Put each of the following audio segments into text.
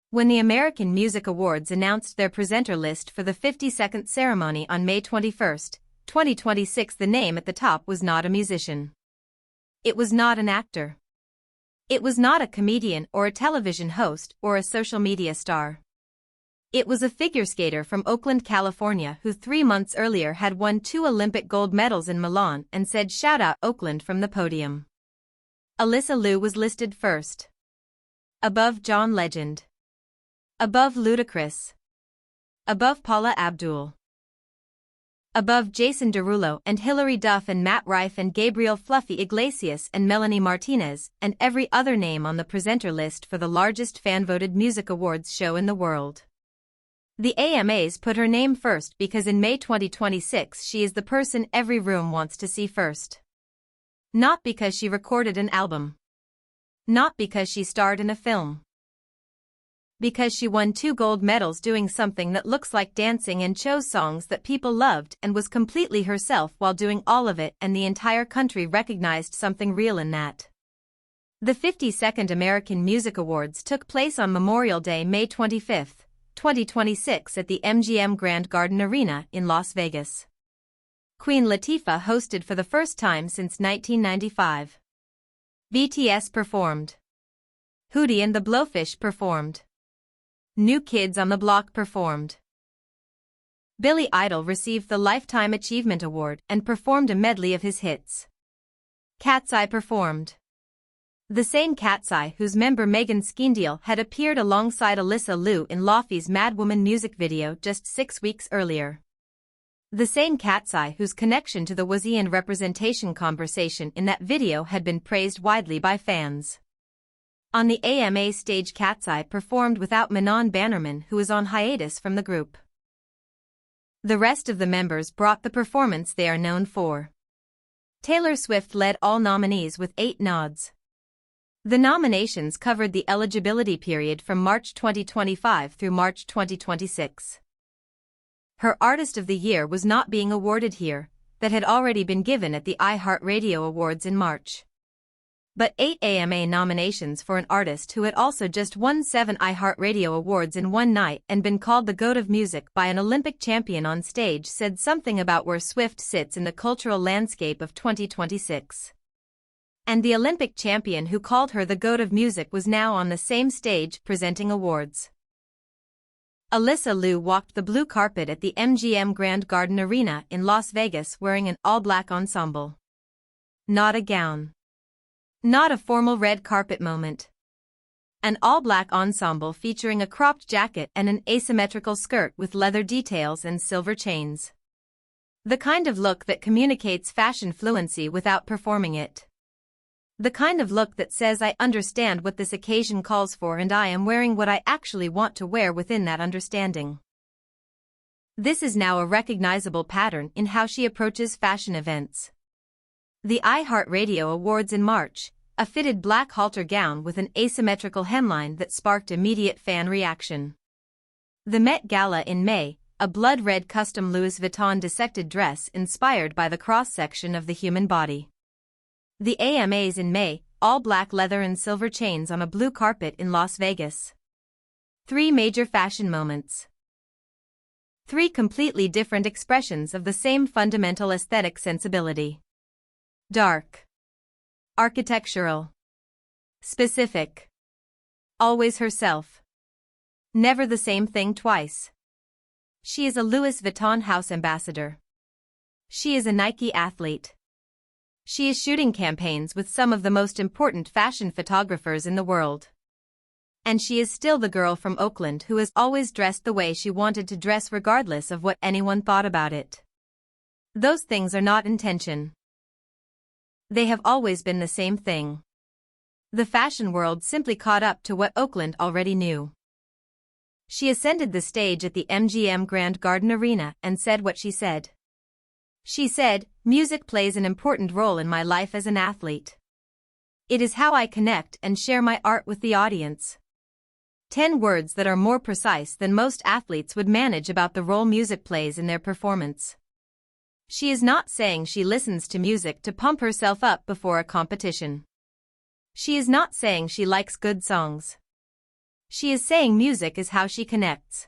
When the American Music Awards announced their presenter list for the 52nd ceremony on May 21, 2026, the name at the top was not a musician. It was not an actor. It was not a comedian or a television host or a social media star. It was a figure skater from Oakland, California who 3 months earlier had won 2 Olympic gold medals in Milan and said "Shout out Oakland" from the podium. Alysa Liu was listed first. Above John Legend. Above Ludacris. Above Paula Abdul. Above Jason Derulo and Hilary, Duff and Matt Rife and Gabriel Fluffy Iglesias and Melanie Martinez, and every other name on the presenter list for the largest fan-voted music awards show in the world. The AMAs put her name first because in May 2026 she is the person every room wants to see first. Not because she recorded an album. Not because she starred in a film. Because she won 2 gold medals doing something that looks like dancing and chose songs that people loved and was completely herself while doing all of it, and the entire country recognized something real in that. The 52nd American Music Awards took place on Memorial Day, May 25, 2026 at the MGM Grand Garden Arena in Las Vegas. Queen Latifah hosted for the first time since 1995. BTS performed. Hootie and the Blowfish performed. New Kids on the Block performed. Billy Idol received the Lifetime Achievement Award and performed a medley of his hits. Cat's Eye performed. The same Cat's Eye whose member Megan Skeendeel had appeared alongside Alysa Liu in Latifah's Mad Woman music video just 6 weeks earlier. The same Cat's Eye whose connection to the Wazian representation conversation in that video had been praised widely by fans. On the AMA stage, Cat's Eye performed without Manon Bannerman, who is on hiatus from the group. The rest of the members brought the performance they are known for. Taylor Swift led all nominees with 8 nods. The nominations covered the eligibility period from March 2025 through March 2026. Her Artist of the Year was not being awarded here, that had already been given at the iHeartRadio Awards in March. But 8 AMA nominations for an artist who had also just won 7 iHeartRadio Awards in one night and been called the GOAT of music by an Olympic champion on stage said something about where Swift sits in the cultural landscape of 2026. And the Olympic champion who called her the GOAT of music was now on the same stage presenting awards. Alysa Liu walked the blue carpet at the MGM Grand Garden Arena in Las Vegas wearing an all-black ensemble. Not a gown. Not a formal red carpet moment. An all-black ensemble featuring a cropped jacket and an asymmetrical skirt with leather details and silver chains. The kind of look that communicates fashion fluency without performing it. The kind of look that says, I understand what this occasion calls for and I am wearing what I actually want to wear within that understanding. This is now a recognizable pattern in how she approaches fashion events. The iHeartRadio Awards in March, a fitted black halter gown with an asymmetrical hemline that sparked immediate fan reaction. The Met Gala in May, a blood-red custom Louis Vuitton dissected dress inspired by the cross-section of the human body. The AMAs in May, all black leather and silver chains on a blue carpet in Las Vegas. 3 major fashion moments. 3 completely different expressions of the same fundamental aesthetic sensibility. Dark. Architectural. Specific. Always herself. Never the same thing twice. She is a Louis Vuitton house ambassador. She is a Nike athlete. She is shooting campaigns with some of the most important fashion photographers in the world. And she is still the girl from Oakland who has always dressed the way she wanted to dress regardless of what anyone thought about it. Those things are not in tension. They have always been the same thing. The fashion world simply caught up to what Oakland already knew. She ascended the stage at the MGM Grand Garden Arena and said what she said. She said, "Music plays an important role in my life as an athlete. It is how I connect and share my art with the audience." 10 words that are more precise than most athletes would manage about the role music plays in their performance. She is not saying she listens to music to pump herself up before a competition. She is not saying she likes good songs. She is saying music is how she connects.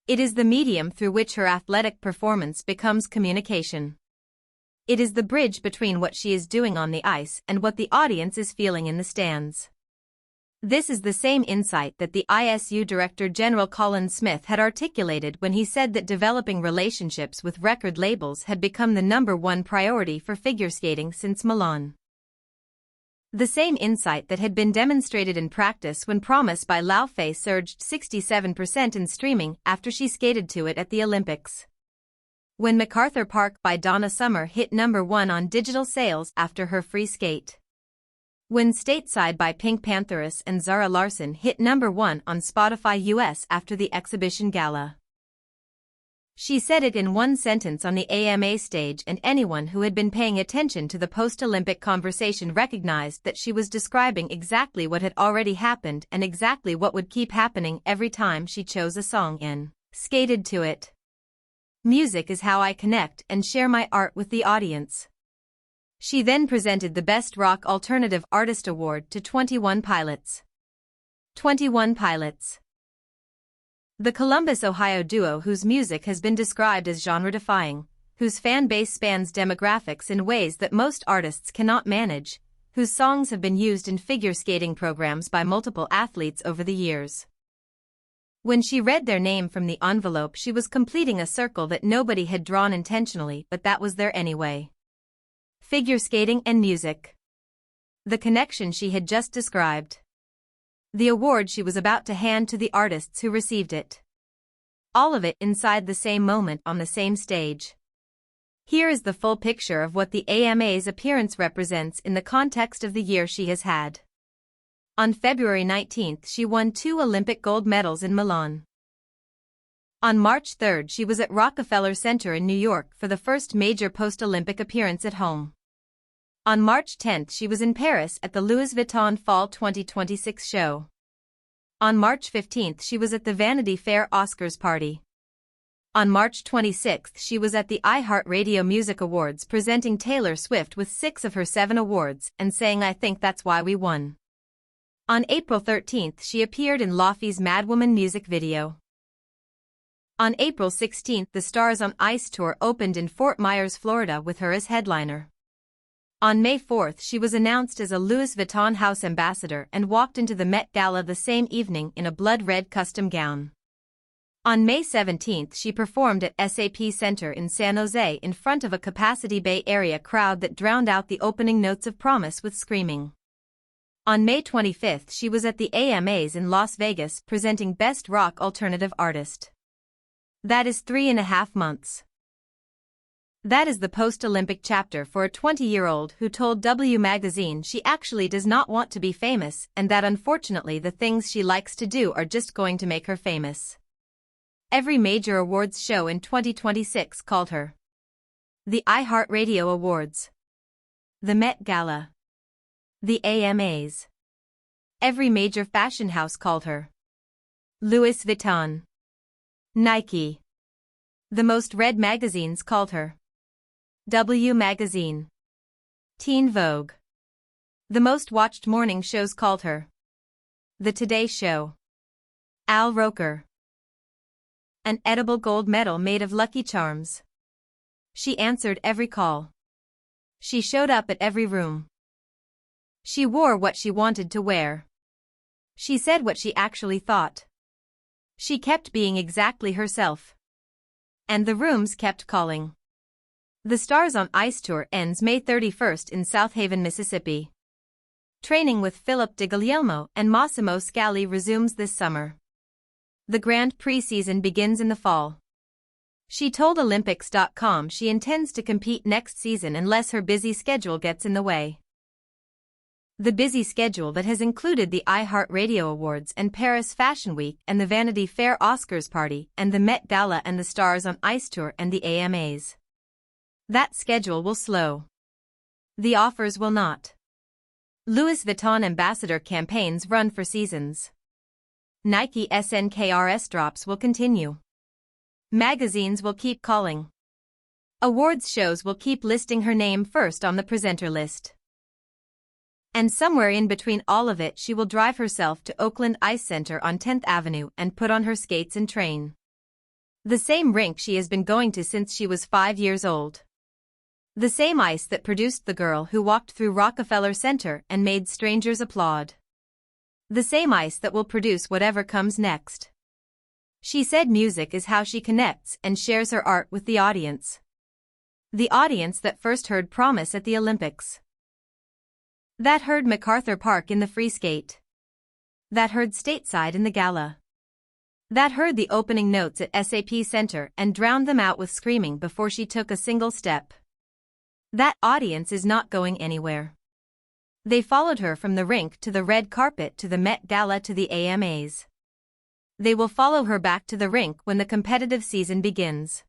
It is the medium through which her athletic performance becomes communication. It is the bridge between what she is doing on the ice and what the audience is feeling in the stands. This is the same insight that the ISU Director General Colin Smith had articulated when he said that developing relationships with record labels had become the #1 priority for figure skating since Milan. The same insight that had been demonstrated in practice when Promise by Latifah surged 67% in streaming after she skated to it at the Olympics. When MacArthur Park by Donna Summer hit #1 on digital sales after her free skate. When Stateside by Pink Pantheress and Zara Larsson hit #1 on Spotify US after the exhibition gala. She said it in one sentence on the AMA stage, and anyone who had been paying attention to the post-Olympic conversation recognized that she was describing exactly what had already happened and exactly what would keep happening every time she chose a song and skated to it. Music is how I connect and share my art with the audience. She then presented the Best Rock Alternative Artist Award to 21 Pilots. 21 Pilots. The Columbus, Ohio duo whose music has been described as genre-defying, whose fan base spans demographics in ways that most artists cannot manage, whose songs have been used in figure skating programs by multiple athletes over the years. When she read their name from the envelope, she was completing a circle that nobody had drawn intentionally, but that was there anyway. Figure skating and music. The connection she had just described. The award she was about to hand to the artists who received it. All of it inside the same moment on the same stage. Here is the full picture of what the AMA's appearance represents in the context of the year she has had. On February 19, she won 2 Olympic gold medals in Milan. On March 3, she was at Rockefeller Center in New York for the first major post-Olympic appearance at home. On March 10, she was in Paris at the Louis Vuitton Fall 2026 show. On March 15, she was at the Vanity Fair Oscars party. On March 26, she was at the iHeartRadio Music Awards presenting Taylor Swift with 6 of her 7 awards and saying "I think that's why we won." On April 13, she appeared in Latifah's Madwoman music video. On April 16, the Stars on Ice tour opened in Fort Myers, Florida with her as headliner. On May 4, she was announced as a Louis Vuitton house ambassador and walked into the Met Gala the same evening in a blood-red custom gown. On May 17, she performed at SAP Center in San Jose in front of a capacity Bay Area crowd that drowned out the opening notes of Promise with screaming. On May 25, she was at the AMAs in Las Vegas presenting Best Rock Alternative Artist. That is 3.5 months. That is the post-Olympic chapter for a 20-year-old who told W Magazine she actually does not want to be famous and that unfortunately the things she likes to do are just going to make her famous. Every major awards show in 2026 called her. The iHeartRadio Awards. The Met Gala. The AMAs. Every major fashion house called her. Louis Vuitton. Nike. The most read magazines called her. W Magazine. Teen Vogue. The most watched morning shows called her. The Today Show. Al Roker. An edible gold medal made of Lucky Charms. She answered every call. She showed up at every room. She wore what she wanted to wear. She said what she actually thought. She kept being exactly herself. And the rooms kept calling. The Stars on Ice tour ends May 31 in South Haven, Mississippi. Training with Philip DeGuglielmo and Massimo Scali resumes this summer. The Grand Prix season begins in the fall. She told Olympics.com she intends to compete next season unless her busy schedule gets in the way. The busy schedule that has included the iHeartRadio Awards and Paris Fashion Week and the Vanity Fair Oscars party and the Met Gala and the Stars on Ice tour and the AMAs. That schedule will slow. The offers will not. Louis Vuitton ambassador campaigns run for seasons. Nike SNKRS drops will continue. Magazines will keep calling. Awards shows will keep listing her name first on the presenter list. And somewhere in between all of it she will drive herself to Oakland Ice Center on 10th Avenue and put on her skates and train. The same rink she has been going to since she was 5 years old. The same ice that produced the girl who walked through Rockefeller Center and made strangers applaud. The same ice that will produce whatever comes next. She said music is how she connects and shares her art with the audience. The audience that first heard Promise at the Olympics. That heard MacArthur Park in the free skate. That heard Stateside in the gala. That heard the opening notes at SAP Center and drowned them out with screaming before she took a single step. That audience is not going anywhere. They followed her from the rink to the red carpet to the Met Gala to the AMAs. They will follow her back to the rink when the competitive season begins.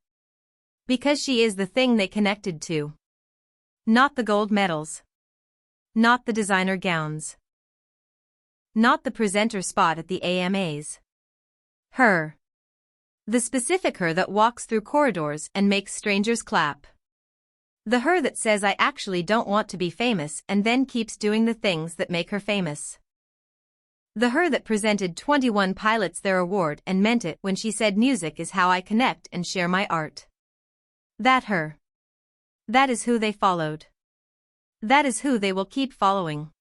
Because she is the thing they connected to. Not the gold medals. Not the designer gowns. Not the presenter spot at the AMAs. Her. The specific her that walks through corridors and makes strangers clap. The her that says I actually don't want to be famous and then keeps doing the things that make her famous. The her that presented 21 pilots their award and meant it when she said music is how I connect and share my art. That her. That is who they followed. That is who they will keep following.